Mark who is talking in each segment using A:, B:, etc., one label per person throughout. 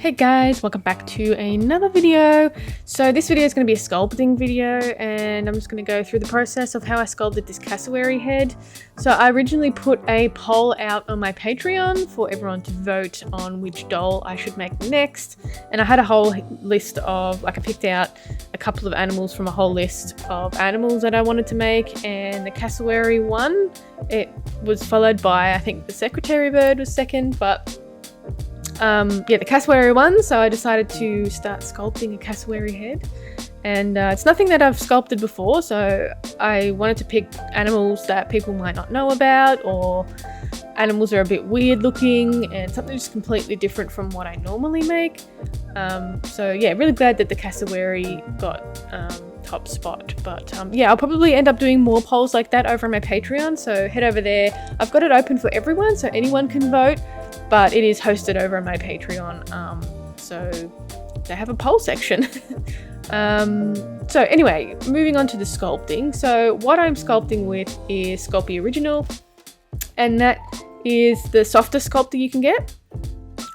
A: Hey guys, welcome back to another video. So this video is going to be a sculpting video, and I'm just going to go through the process of how I sculpted this cassowary head. So I originally put a poll out on my Patreon for everyone to vote on which doll I should make next, and I had a whole list of, I picked out a couple of animals from a whole list of animals that I wanted to make, and the cassowary won. It was followed by, I think the secretary bird was second, but the cassowary won, so I decided to start sculpting a cassowary head. And it's nothing that I've sculpted before, so I wanted to pick animals that people might not know about, or animals that are a bit weird looking, and something just completely different from what I normally make. So yeah, really glad that the cassowary got top spot. But yeah, I'll probably end up doing more polls like that over on my Patreon, so head over there. I've got it open for everyone, so anyone can vote, but it is hosted over on my Patreon, so they have a poll section. So anyway, moving on to the sculpting. So what I'm sculpting with is Sculpey Original, and that is the softest sculptor you can get.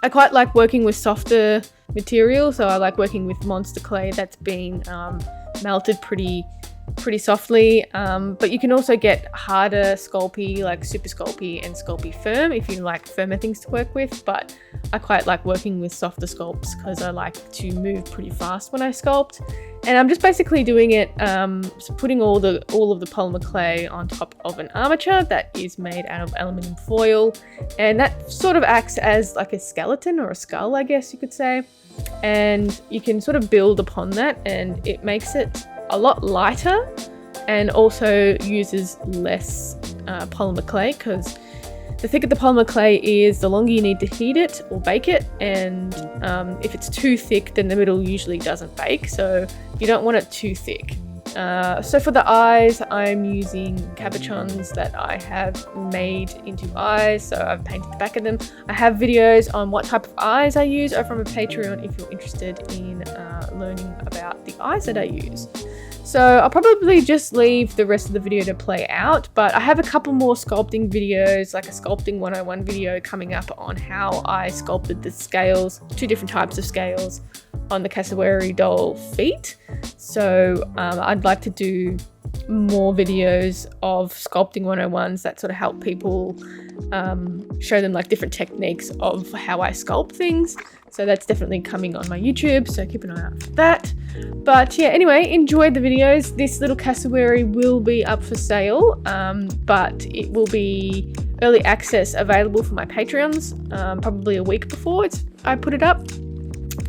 A: I quite like working with softer material, so I like working with monster clay that's been melted pretty softly, but you can also get harder Sculpey, like Super Sculpey and Sculpey Firm, if you like firmer things to work with. But I quite like working with softer sculpts because I like to move pretty fast when I sculpt. And I'm just basically doing it, putting all of the polymer clay on top of an armature that is made out of aluminium foil, and that sort of acts as like a skeleton or a skull, I guess you could say. And you can sort of build upon that, and it makes it a lot lighter and also uses less polymer clay, because the thicker the polymer clay is, the longer you need to heat it or bake it, and if it's too thick, then the middle usually doesn't bake, so you don't want it too thick. So for the eyes, I'm using cabochons that I have made into eyes, so I've painted the back of them. I have videos on what type of eyes I use over on my Patreon if you're interested in learning about the eyes that I use. So I'll probably just leave the rest of the video to play out, but I have a couple more sculpting videos, like a Sculpting 101 video coming up on how I sculpted the scales, 2 different types of scales on the cassowary doll feet. So I'd like to do more videos of Sculpting 101s that sort of help people, show them like different techniques of how I sculpt things. So that's definitely coming on my YouTube, so keep an eye out for that. But yeah, anyway, enjoy the videos. This little cassowary will be up for sale, but it will be early access available for my Patreons, probably a week before I put it up.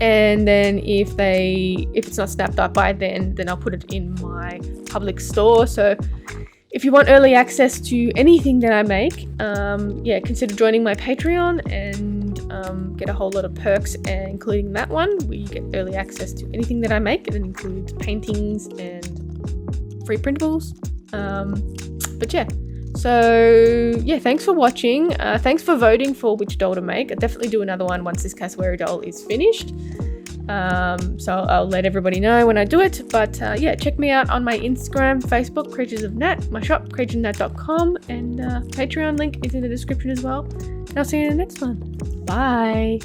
A: And then if it's not snapped up by then I'll put it in my public store. So if you want early access to anything that I make, yeah, consider joining my Patreon and get a whole lot of perks, including that one where you get early access to anything that I make. It includes paintings and free printables. But yeah, so yeah, thanks for watching. Thanks for voting for which doll to make. I'll definitely do another one once this cassowary doll is finished. So I'll let everybody know when I do it. But yeah, check me out on my Instagram, Facebook, Creatures of Nat, my shop, creaturesofnat.com, and Patreon link is in the description as well. And I'll see you in the next one. Bye.